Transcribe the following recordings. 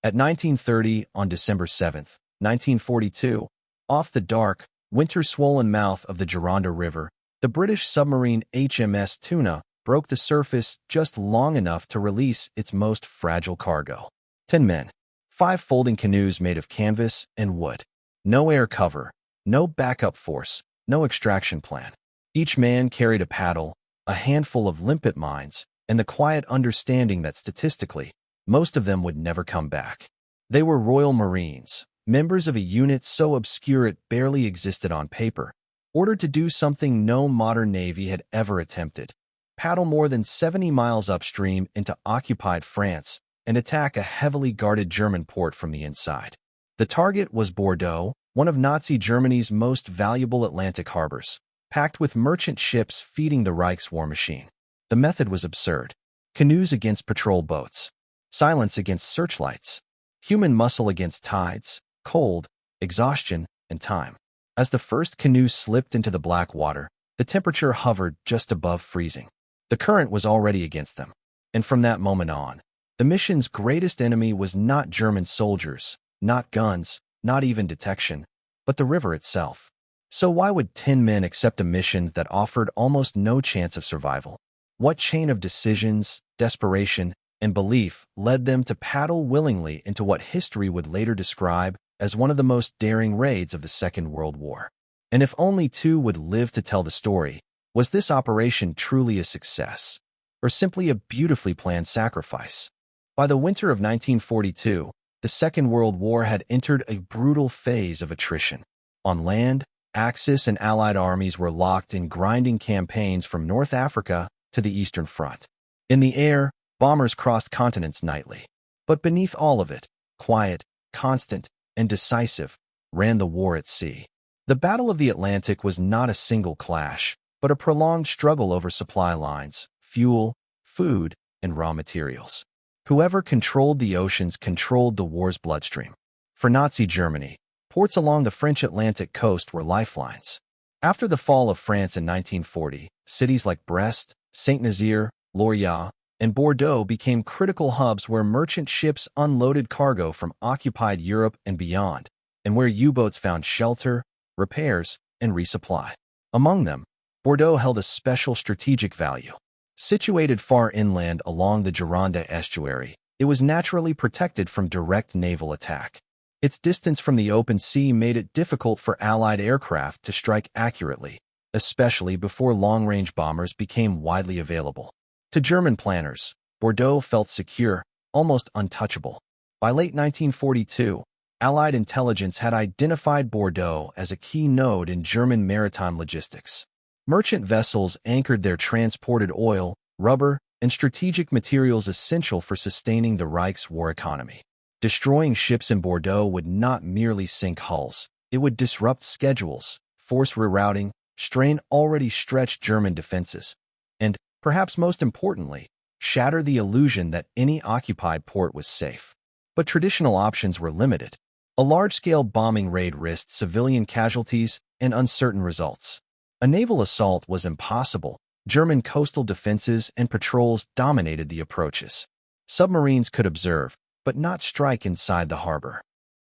At 19:30 on December 7th, 1942, off the dark, winter-swollen mouth of the Gironde River, the British submarine HMS Tuna broke the surface just long enough to release its most fragile cargo. 10 men, 5 folding canoes made of canvas and wood. No air cover, no backup force, no extraction plan. Each man carried a paddle, a handful of limpet mines, and the quiet understanding that statistically, most of them would never come back. They were Royal Marines, members of a unit so obscure it barely existed on paper, ordered to do something no modern navy had ever attempted: paddle more than 70 miles upstream into occupied France and attack a heavily guarded German port from the inside. The target was Bordeaux, one of Nazi Germany's most valuable Atlantic harbors, packed with merchant ships feeding the Reich's war machine. The method was absurd: canoes against patrol boats, silence against searchlights, human muscle against tides, cold, exhaustion, and time. As the first canoe slipped into the black water, the temperature hovered just above freezing. The current was already against them, and from that moment on, the mission's greatest enemy was not German soldiers, not guns, not even detection, but the river itself. So why would 10 men accept a mission that offered almost no chance of survival? What chain of decisions, desperation, and belief led them to paddle willingly into what history would later describe as one of the most daring raids of the Second World War? And if only 2 would live to tell the story, was this operation truly a success, or simply a beautifully planned sacrifice? By the winter of 1942, the Second World War had entered a brutal phase of attrition. On land, Axis and Allied armies were locked in grinding campaigns from North Africa to the Eastern Front. In the air, bombers crossed continents nightly. But beneath all of it, quiet, constant, and decisive, ran the war at sea. The Battle of the Atlantic was not a single clash, but a prolonged struggle over supply lines, fuel, food, and raw materials. Whoever controlled the oceans controlled the war's bloodstream. For Nazi Germany, ports along the French Atlantic coast were lifelines. After the fall of France in 1940, cities like Brest, Saint-Nazaire, Lorient, and Bordeaux became critical hubs where merchant ships unloaded cargo from occupied Europe and beyond, and where U-boats found shelter, repairs, and resupply. Among them, Bordeaux held a special strategic value. Situated far inland along the Gironde estuary, it was naturally protected from direct naval attack. Its distance from the open sea made it difficult for Allied aircraft to strike accurately, especially before long-range bombers became widely available. To German planners, Bordeaux felt secure, almost untouchable. By late 1942, Allied intelligence had identified Bordeaux as a key node in German maritime logistics. Merchant vessels anchored there transported oil, rubber, and strategic materials essential for sustaining the Reich's war economy. Destroying ships in Bordeaux would not merely sink hulls, it would disrupt schedules, force rerouting, strain already stretched German defenses, and, perhaps most importantly, shatter the illusion that any occupied port was safe. But traditional options were limited. A large-scale bombing raid risked civilian casualties and uncertain results. A naval assault was impossible. German coastal defenses and patrols dominated the approaches. Submarines could observe, but not strike inside the harbor.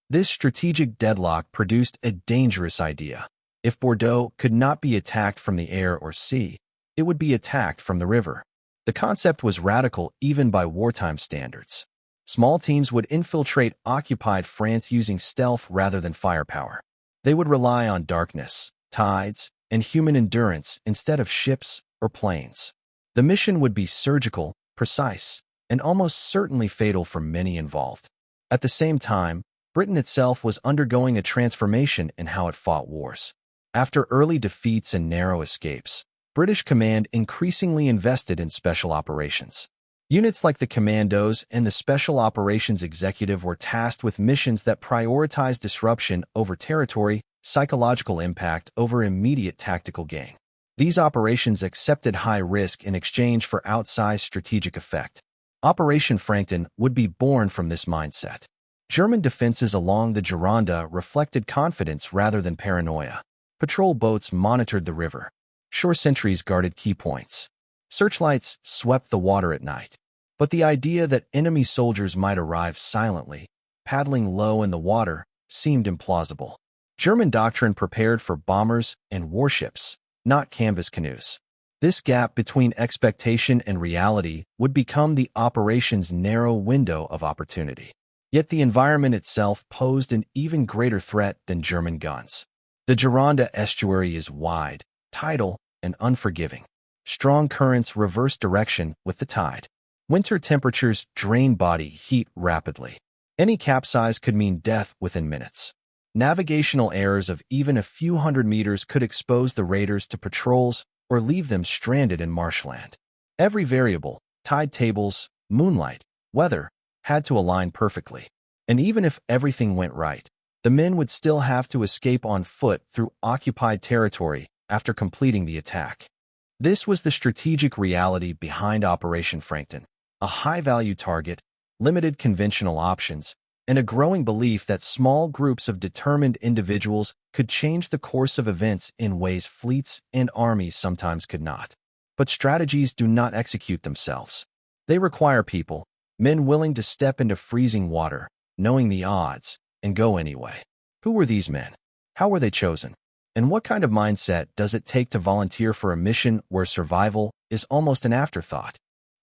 This strategic deadlock produced a dangerous idea. If Bordeaux could not be attacked from the air or sea, it would be attacked from the river. The concept was radical even by wartime standards. Small teams would infiltrate occupied France using stealth rather than firepower. They would rely on darkness, tides, and human endurance instead of ships or planes. The mission would be surgical, precise, and almost certainly fatal for many involved. At the same time, Britain itself was undergoing a transformation in how it fought wars. After early defeats and narrow escapes, British command increasingly invested in special operations. Units like the Commandos and the Special Operations Executive were tasked with missions that prioritized disruption over territory, psychological impact over immediate tactical gain. These operations accepted high risk in exchange for outsized strategic effect. Operation Frankton would be born from this mindset. German defenses along the Gironde reflected confidence rather than paranoia. Patrol boats monitored the river. Shore sentries guarded key points. Searchlights swept the water at night. But the idea that enemy soldiers might arrive silently, paddling low in the water, seemed implausible. German doctrine prepared for bombers and warships, not canvas canoes. This gap between expectation and reality would become the operation's narrow window of opportunity. Yet the environment itself posed an even greater threat than German guns. The Gironde estuary is wide, tidal, and unforgiving. Strong currents reverse direction with the tide. Winter temperatures drain body heat rapidly. Any capsize could mean death within minutes. Navigational errors of even a few hundred meters could expose the raiders to patrols or leave them stranded in marshland. Every variable, tide tables, moonlight, weather, had to align perfectly. And even if everything went right, the men would still have to escape on foot through occupied territory after completing the attack. This was the strategic reality behind Operation Frankton, a high-value target, limited conventional options, and a growing belief that small groups of determined individuals could change the course of events in ways fleets and armies sometimes could not. But strategies do not execute themselves. They require people, men willing to step into freezing water, knowing the odds, and go anyway. Who were these men? How were they chosen? And what kind of mindset does it take to volunteer for a mission where survival is almost an afterthought?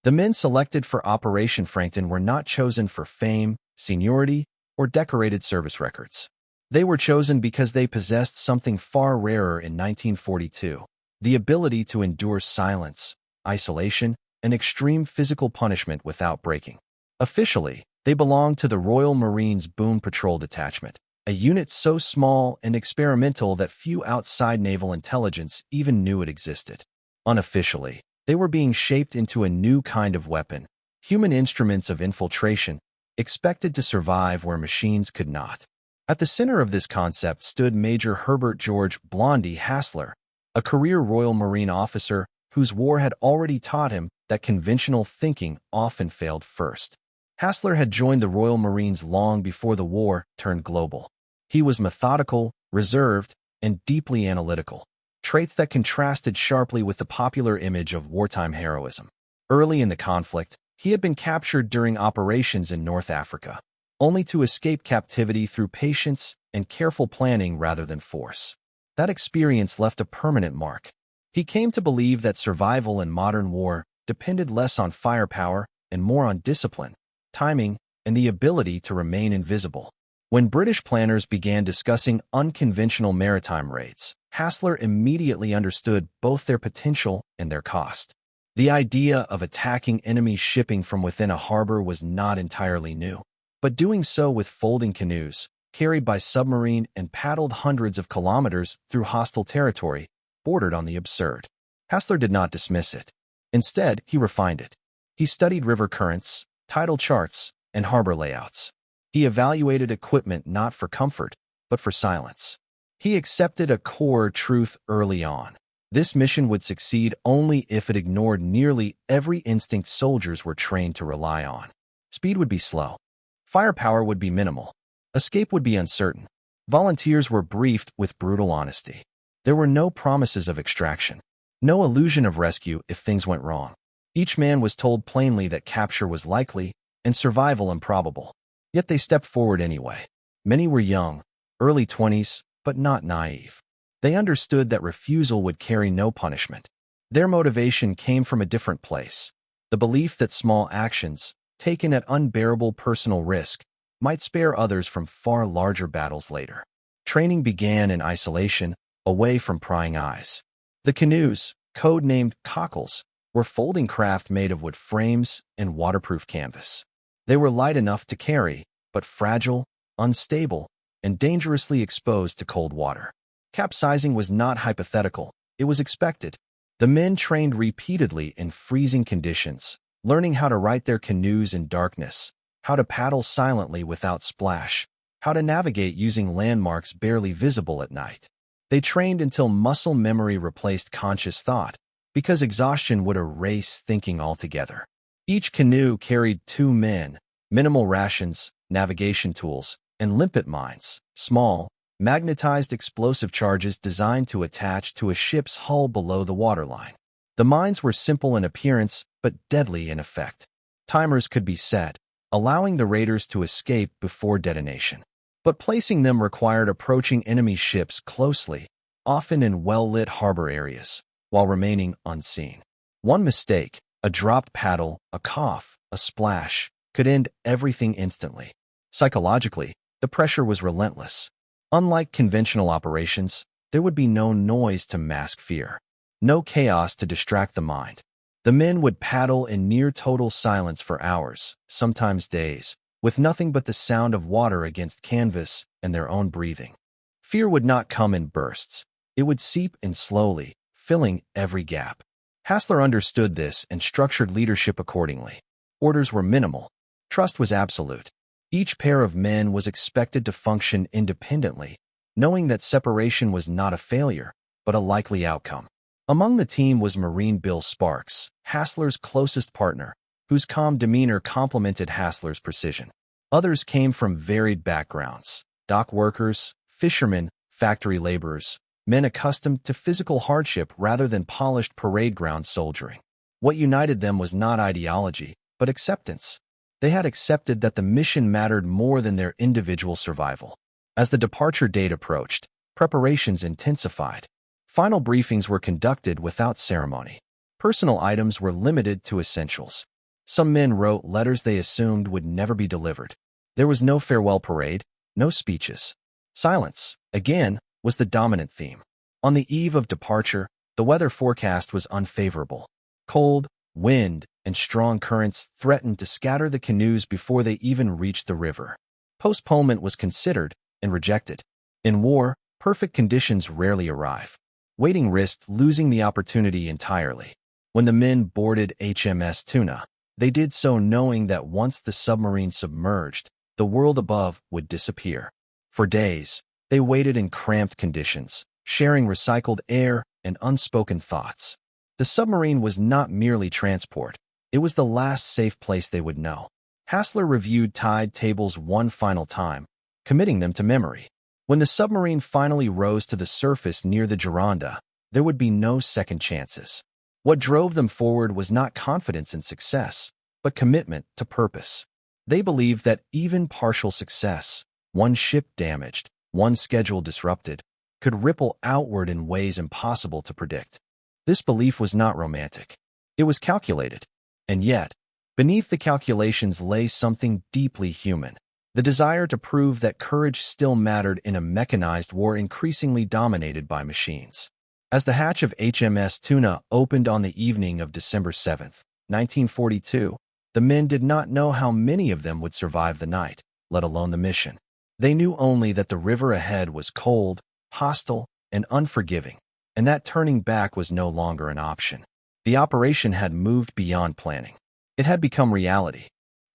The men selected for Operation Frankton were not chosen for fame, seniority, or decorated service records. They were chosen because they possessed something far rarer in 1942, the ability to endure silence, isolation, and extreme physical punishment without breaking. Officially, they belonged to the Royal Marines Boom Patrol Detachment, a unit so small and experimental that few outside naval intelligence even knew it existed. Unofficially, they were being shaped into a new kind of weapon, human instruments of infiltration, expected to survive where machines could not. At the center of this concept stood Major Herbert George "Blondie" Hassler, a career Royal Marine officer whose war had already taught him that conventional thinking often failed first. Hassler had joined the Royal Marines long before the war turned global. He was methodical, reserved, and deeply analytical, traits that contrasted sharply with the popular image of wartime heroism. Early in the conflict, he had been captured during operations in North Africa, only to escape captivity through patience and careful planning rather than force. That experience left a permanent mark. He came to believe that survival in modern war depended less on firepower and more on discipline, timing, and the ability to remain invisible. When British planners began discussing unconventional maritime raids, Hassler immediately understood both their potential and their cost. The idea of attacking enemy shipping from within a harbor was not entirely new, but doing so with folding canoes, carried by submarine and paddled hundreds of kilometers through hostile territory, bordered on the absurd. Hassler did not dismiss it. Instead, he refined it. He studied river currents, tidal charts, and harbor layouts. He evaluated equipment not for comfort, but for silence. He accepted a core truth early on. This mission would succeed only if it ignored nearly every instinct soldiers were trained to rely on. Speed would be slow. Firepower would be minimal. Escape would be uncertain. Volunteers were briefed with brutal honesty. There were no promises of extraction, no illusion of rescue if things went wrong. Each man was told plainly that capture was likely and survival improbable. Yet they stepped forward anyway. Many were young, early 20s, but not naive. They understood that refusal would carry no punishment. Their motivation came from a different place, the belief that small actions, taken at unbearable personal risk, might spare others from far larger battles later. Training began in isolation, away from prying eyes. The canoes, code-named cockles, were folding craft made of wood frames and waterproof canvas. They were light enough to carry, but fragile, unstable, and dangerously exposed to cold water. Capsizing was not hypothetical, it was expected. The men trained repeatedly in freezing conditions, learning how to right their canoes in darkness, how to paddle silently without splash, how to navigate using landmarks barely visible at night. They trained until muscle memory replaced conscious thought, because exhaustion would erase thinking altogether. Each canoe carried 2 men, minimal rations, navigation tools, and limpet mines, small, magnetized explosive charges designed to attach to a ship's hull below the waterline. The mines were simple in appearance, but deadly in effect. Timers could be set, allowing the raiders to escape before detonation. But placing them required approaching enemy ships closely, often in well-lit harbor areas, while remaining unseen. One mistake, a dropped paddle, a cough, a splash, could end everything instantly. Psychologically, the pressure was relentless. Unlike conventional operations, there would be no noise to mask fear, no chaos to distract the mind. The men would paddle in near-total silence for hours, sometimes days, with nothing but the sound of water against canvas and their own breathing. Fear would not come in bursts. It would seep in slowly, filling every gap. Hassler understood this and structured leadership accordingly. Orders were minimal. Trust was absolute. Each pair of men was expected to function independently, knowing that separation was not a failure, but a likely outcome. Among the team was Marine Bill Sparks, Hassler's closest partner, whose calm demeanor complemented Hassler's precision. Others came from varied backgrounds: dock workers, fishermen, factory laborers, men accustomed to physical hardship rather than polished parade ground soldiering. What united them was not ideology, but acceptance. They had accepted that the mission mattered more than their individual survival. As the departure date approached, preparations intensified. Final briefings were conducted without ceremony. Personal items were limited to essentials. Some men wrote letters they assumed would never be delivered. There was no farewell parade, no speeches. Silence, again, was the dominant theme. On the eve of departure, the weather forecast was unfavorable. Cold, wind, and strong currents threatened to scatter the canoes before they even reached the river. Postponement was considered and rejected. In war, perfect conditions rarely arrive. Waiting risked losing the opportunity entirely. When the men boarded HMS Tuna, they did so knowing that once the submarine submerged, the world above would disappear. For days, they waited in cramped conditions, sharing recycled air and unspoken thoughts. The submarine was not merely transport. It was the last safe place they would know. Hassler reviewed tide tables one final time, committing them to memory. When the submarine finally rose to the surface near the Gironda, there would be no second chances. What drove them forward was not confidence in success, but commitment to purpose. They believed that even partial success, one ship damaged, one schedule disrupted, could ripple outward in ways impossible to predict. This belief was not romantic. It was calculated. And yet, beneath the calculations lay something deeply human. The desire to prove that courage still mattered in a mechanized war increasingly dominated by machines. As the hatch of HMS Tuna opened on the evening of December 7, 1942, the men did not know how many of them would survive the night, let alone the mission. They knew only that the river ahead was cold, hostile, and unforgiving, and that turning back was no longer an option. The operation had moved beyond planning. It had become reality.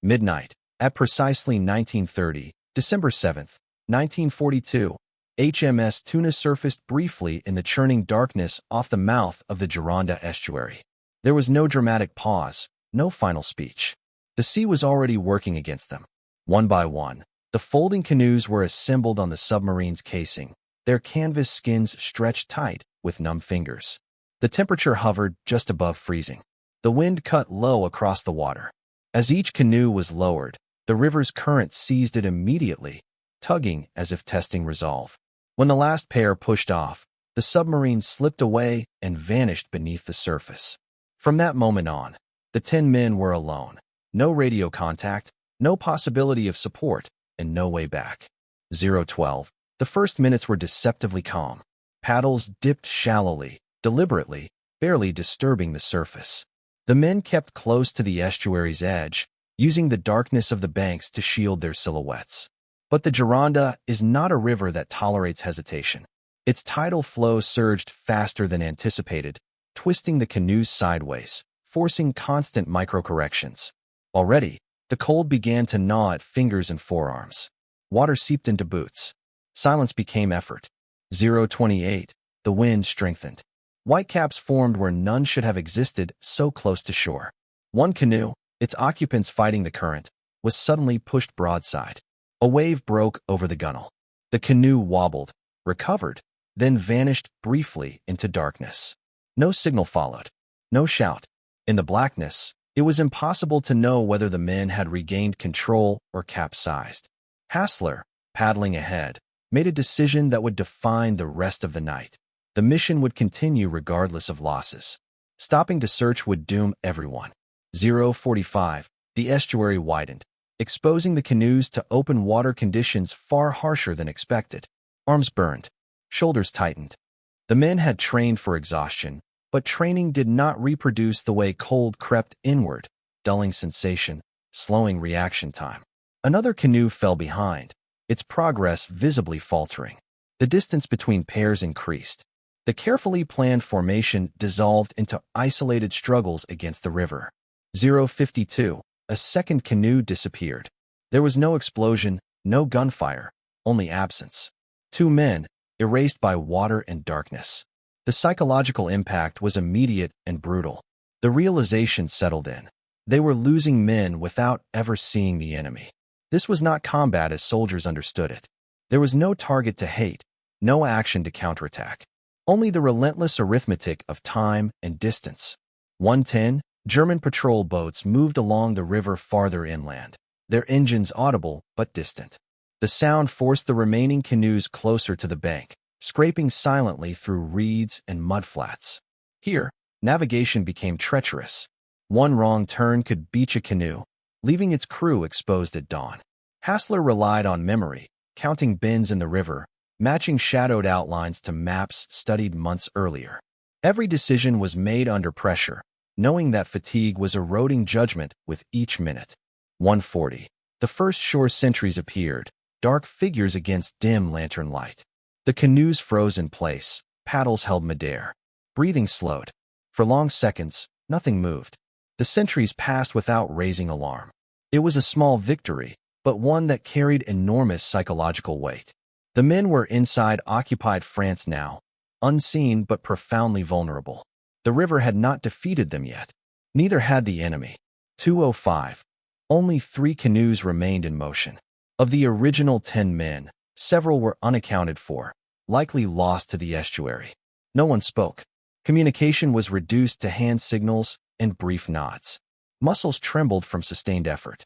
Midnight, at precisely 1930, December 7, 1942, HMS Tuna surfaced briefly in the churning darkness off the mouth of the Gironda estuary. There was no dramatic pause, no final speech. The sea was already working against them. One by one, the folding canoes were assembled on the submarine's casing, their canvas skins stretched tight with numb fingers. The temperature hovered just above freezing. The wind cut low across the water. As each canoe was lowered, the river's current seized it immediately, tugging as if testing resolve. When the last pair pushed off, the submarine slipped away and vanished beneath the surface. From that moment on, the 10 men were alone. No radio contact, no possibility of support, and no way back. 012. The first minutes were deceptively calm. Paddles dipped shallowly, deliberately, barely disturbing the surface. The men kept close to the estuary's edge, using the darkness of the banks to shield their silhouettes. But the Gironda is not a river that tolerates hesitation. Its tidal flow surged faster than anticipated, twisting the canoes sideways, forcing constant micro-corrections. Already, the cold began to gnaw at fingers and forearms. Water seeped into boots. Silence became effort. 028. The wind strengthened. Whitecaps formed where none should have existed, so close to shore. One canoe, its occupants fighting the current, was suddenly pushed broadside. A wave broke over the gunwale. The canoe wobbled, recovered, then vanished briefly into darkness. No signal followed. No shout. In the blackness, It was impossible to know whether the men had regained control or capsized. Hassler, paddling ahead, made a decision that would define the rest of the night. The mission would continue regardless of losses. Stopping to search would doom everyone. 0:45, the estuary widened, exposing the canoes to open water conditions far harsher than expected. Arms burned. Shoulders tightened. The men had trained for exhaustion, but training did not reproduce the way cold crept inward, dulling sensation, slowing reaction time. Another canoe fell behind, its progress visibly faltering. The distance between pairs increased. The carefully planned formation dissolved into isolated struggles against the river. 0:52, a second canoe disappeared. There was no explosion, no gunfire, only absence. Two men, erased by water and darkness. The psychological impact was immediate and brutal. The realization settled in. They were losing men without ever seeing the enemy. This was not combat as soldiers understood it. There was no target to hate, no action to counterattack. Only the relentless arithmetic of time and distance. 1:10, German patrol boats moved along the river farther inland, their engines audible but distant. The sound forced the remaining canoes closer to the bank, scraping silently through reeds and mudflats. Here, navigation became treacherous. One wrong turn could beach a canoe, leaving its crew exposed at dawn. Hassler relied on memory, counting bends in the river, matching shadowed outlines to maps studied months earlier. Every decision was made under pressure, knowing that fatigue was eroding judgment with each minute. 1:40. The first shore sentries appeared, dark figures against dim lantern light. The canoes froze in place, paddles held midair. Breathing slowed. For long seconds, nothing moved. The sentries passed without raising alarm. It was a small victory, but one that carried enormous psychological weight. The men were inside occupied France now, unseen but profoundly vulnerable. The river had not defeated them yet. Neither had the enemy. 2:05. Only 3 canoes remained in motion. Of the original 10 men, several were unaccounted for, likely lost to the estuary. No one spoke. Communication was reduced to hand signals and brief nods. Muscles trembled from sustained effort.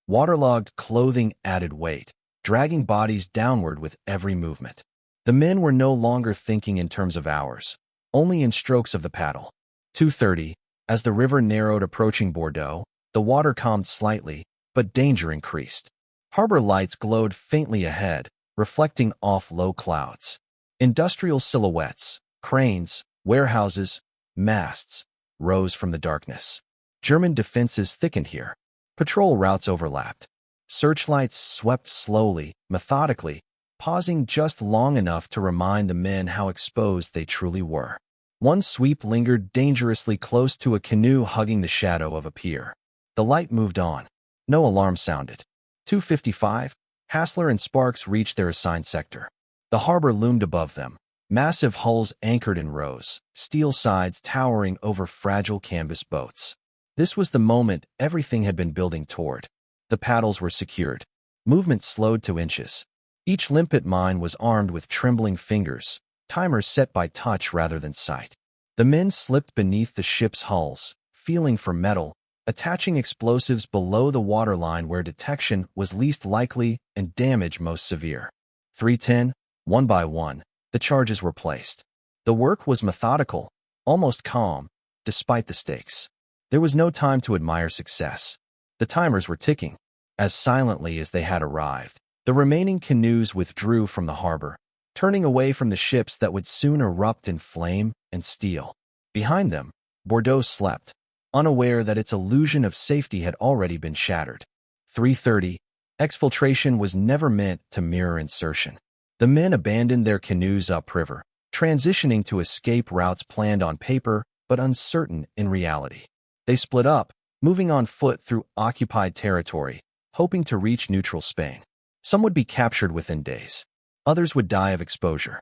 Waterlogged clothing added weight, dragging bodies downward with every movement. The men were no longer thinking in terms of hours, only in strokes of the paddle. 2:30, as the river narrowed approaching Bordeaux, the water calmed slightly, but danger increased. Harbor lights glowed faintly ahead, reflecting off low clouds. Industrial silhouettes, cranes, warehouses, masts, rose from the darkness. German defenses thickened here. Patrol routes overlapped. Searchlights swept slowly, methodically, pausing just long enough to remind the men how exposed they truly were. One sweep lingered dangerously close to a canoe hugging the shadow of a pier. The light moved on. No alarm sounded. 2:55, Hassler and Sparks reached their assigned sector. The harbor loomed above them, massive hulls anchored in rows, steel sides towering over fragile canvas boats. This was the moment everything had been building toward. The paddles were secured. Movement slowed to inches. Each limpet mine was armed with trembling fingers, timers set by touch rather than sight. The men slipped beneath the ship's hulls, feeling for metal, attaching explosives below the waterline where detection was least likely and damage most severe. 3:10, one by one, the charges were placed. The work was methodical, almost calm, despite the stakes. There was no time to admire success. The timers were ticking. As silently as they had arrived, the remaining canoes withdrew from the harbor, turning away from the ships that would soon erupt in flame and steel. Behind them, Bordeaux slept, unaware that its illusion of safety had already been shattered. 3:30, exfiltration was never meant to mirror insertion. The men abandoned their canoes upriver, transitioning to escape routes planned on paper but uncertain in reality. They split up, moving on foot through occupied territory, hoping to reach neutral Spain. Some would be captured within days. Others would die of exposure.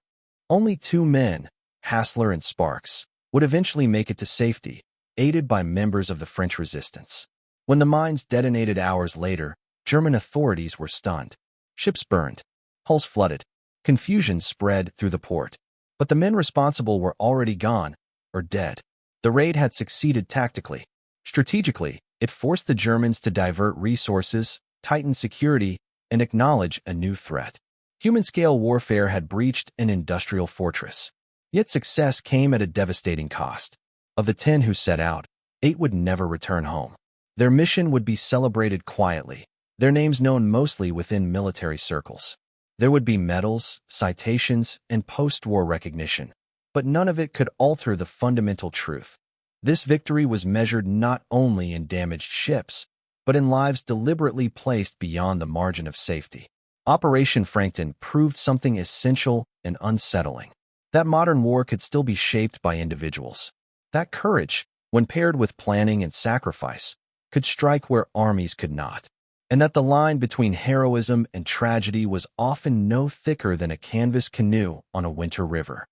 Only 2 men, Hassler and Sparks, would eventually make it to safety, aided by members of the French resistance. When the mines detonated hours later, German authorities were stunned. Ships burned. Hulls flooded. Confusion spread through the port. But the men responsible were already gone, or dead. The raid had succeeded tactically. Strategically, it forced the Germans to divert resources, tighten security, and acknowledge a new threat. Human-scale warfare had breached an industrial fortress. Yet success came at a devastating cost. Of the 10 who set out, 8 would never return home. Their mission would be celebrated quietly, their names known mostly within military circles. There would be medals, citations, and post-war recognition, but none of it could alter the fundamental truth. This victory was measured not only in damaged ships, but in lives deliberately placed beyond the margin of safety. Operation Frankton proved something essential and unsettling. That modern war could still be shaped by individuals. That courage, when paired with planning and sacrifice, could strike where armies could not. And that the line between heroism and tragedy was often no thicker than a canvas canoe on a winter river.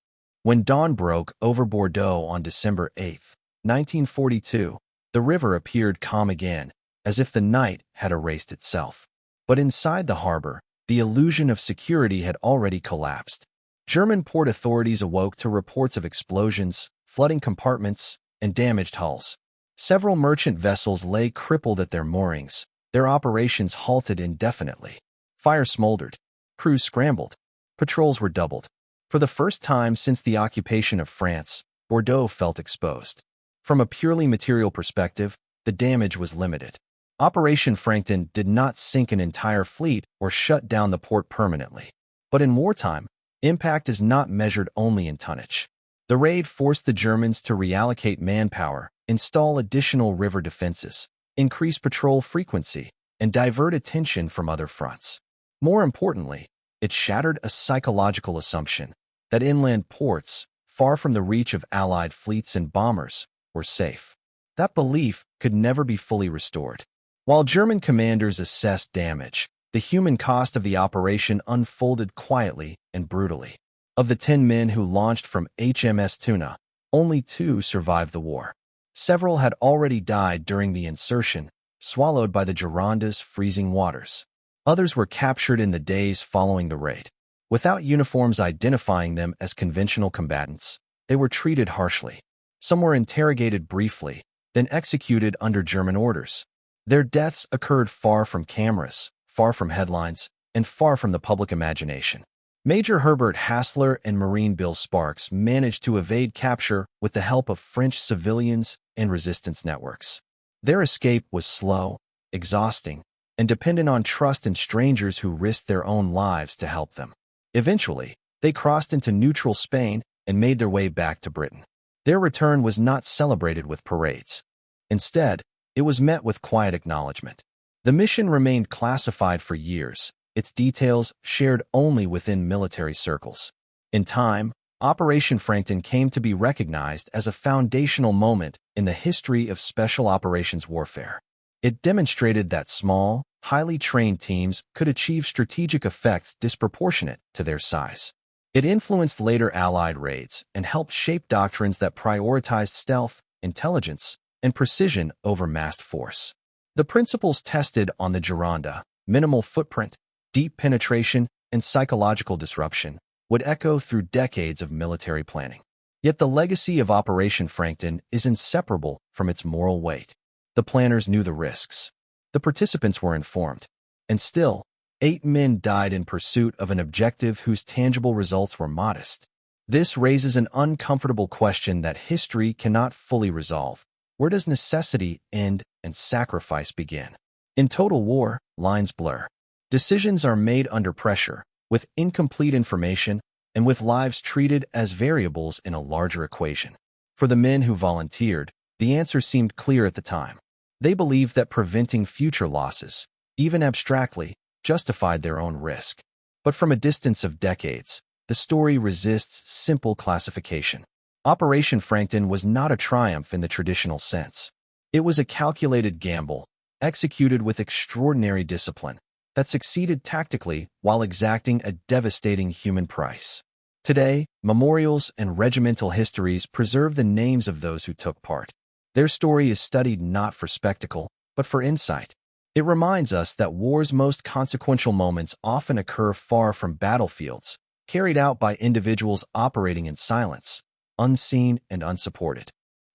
When dawn broke over Bordeaux on December 8, 1942, the river appeared calm again, as if the night had erased itself. But inside the harbor, the illusion of security had already collapsed. German port authorities awoke to reports of explosions, flooding compartments, and damaged hulls. Several merchant vessels lay crippled at their moorings, their operations halted indefinitely. Fire smoldered. Crews scrambled. Patrols were doubled. For the first time since the occupation of France, Bordeaux felt exposed. From a purely material perspective, the damage was limited. Operation Frankton did not sink an entire fleet or shut down the port permanently. But in wartime, impact is not measured only in tonnage. The raid forced the Germans to reallocate manpower, install additional river defenses, increase patrol frequency, and divert attention from other fronts. More importantly, it shattered a psychological assumption that inland ports, far from the reach of Allied fleets and bombers, were safe. That belief could never be fully restored. While German commanders assessed damage, the human cost of the operation unfolded quietly and brutally. Of the 10 men who launched from HMS Tuna, only 2 survived the war. Several had already died during the insertion, swallowed by the Gironda's freezing waters. Others were captured in the days following the raid. Without uniforms identifying them as conventional combatants, they were treated harshly. Some were interrogated briefly, then executed under German orders. Their deaths occurred far from cameras, far from headlines, and far from the public imagination. Major Herbert Hassler and Marine Bill Sparks managed to evade capture with the help of French civilians and resistance networks. Their escape was slow, exhausting, and dependent on trust in strangers who risked their own lives to help them. Eventually, they crossed into neutral Spain and made their way back to Britain. Their return was not celebrated with parades. Instead, it was met with quiet acknowledgement. The mission remained classified for years, its details shared only within military circles. In time, Operation Frankton came to be recognized as a foundational moment in the history of special operations warfare. It demonstrated that small, highly trained teams could achieve strategic effects disproportionate to their size. It influenced later Allied raids and helped shape doctrines that prioritized stealth, intelligence, and precision over massed force. The principles tested on the Gironda, minimal footprint, deep penetration, and psychological disruption, would echo through decades of military planning. Yet the legacy of Operation Frankton is inseparable from its moral weight. The planners knew the risks. The participants were informed. And still, 8 men died in pursuit of an objective whose tangible results were modest. This raises an uncomfortable question that history cannot fully resolve. Where does necessity end and sacrifice begin? In total war, lines blur. Decisions are made under pressure, with incomplete information, and with lives treated as variables in a larger equation. For the men who volunteered, the answer seemed clear at the time. They believed that preventing future losses, even abstractly, justified their own risk. But from a distance of decades, the story resists simple classification. Operation Frankton was not a triumph in the traditional sense. It was a calculated gamble, executed with extraordinary discipline, that succeeded tactically while exacting a devastating human price. Today, memorials and regimental histories preserve the names of those who took part. Their story is studied not for spectacle, but for insight. It reminds us that war's most consequential moments often occur far from battlefields, carried out by individuals operating in silence, unseen and unsupported.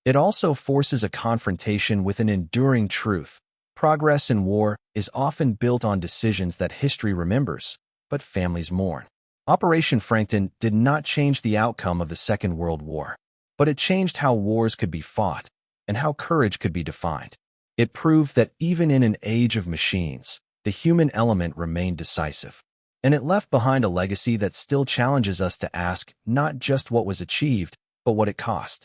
It also forces a confrontation with an enduring truth. Progress in war is often built on decisions that history remembers, but families mourn. Operation Frankton did not change the outcome of the Second World War, but it changed how wars could be fought and how courage could be defined. It proved that even in an age of machines, the human element remained decisive. And it left behind a legacy that still challenges us to ask not just what was achieved, but what it cost.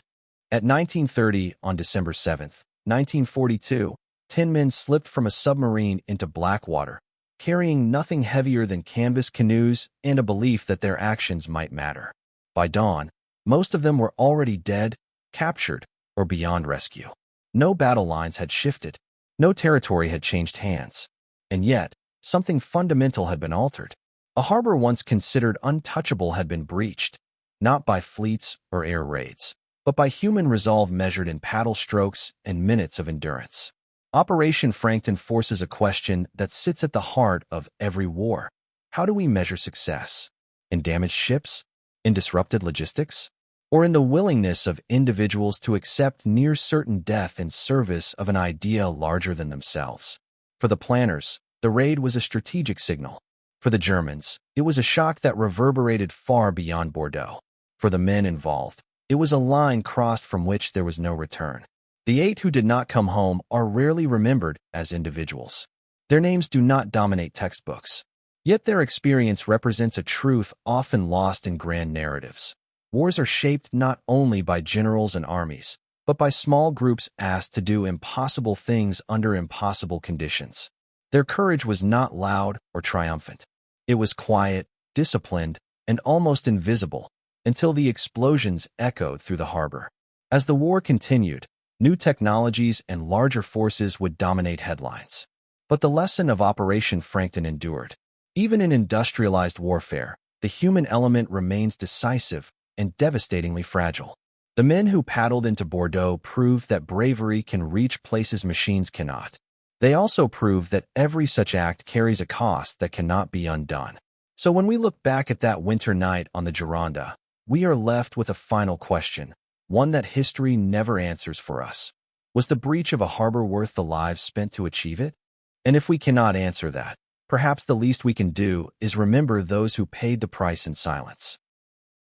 At 1930, on December 7th, 1942, 10 men slipped from a submarine into Blackwater, carrying nothing heavier than canvas canoes and a belief that their actions might matter. By dawn, most of them were already dead, captured, or beyond rescue. No battle lines had shifted. No territory had changed hands. And yet, something fundamental had been altered. A harbor once considered untouchable had been breached, not by fleets or air raids, but by human resolve measured in paddle strokes and minutes of endurance. Operation Frankton forces a question that sits at the heart of every war. How do we measure success? In damaged ships? In disrupted logistics? Or in the willingness of individuals to accept near-certain death in service of an idea larger than themselves? For the planners, the raid was a strategic signal. For the Germans, it was a shock that reverberated far beyond Bordeaux. For the men involved, it was a line crossed from which there was no return. The 8 who did not come home are rarely remembered as individuals. Their names do not dominate textbooks. Yet their experience represents a truth often lost in grand narratives. Wars are shaped not only by generals and armies, but by small groups asked to do impossible things under impossible conditions. Their courage was not loud or triumphant. It was quiet, disciplined, and almost invisible, until the explosions echoed through the harbor. As the war continued, new technologies and larger forces would dominate headlines. But the lesson of Operation Frankton endured. Even in industrialized warfare, the human element remains decisive and devastatingly fragile. The men who paddled into Bordeaux proved that bravery can reach places machines cannot. They also prove that every such act carries a cost that cannot be undone. So when we look back at that winter night on the Gironde, we are left with a final question, one that history never answers for us. Was the breach of a harbor worth the lives spent to achieve it? And if we cannot answer that, perhaps the least we can do is remember those who paid the price in silence.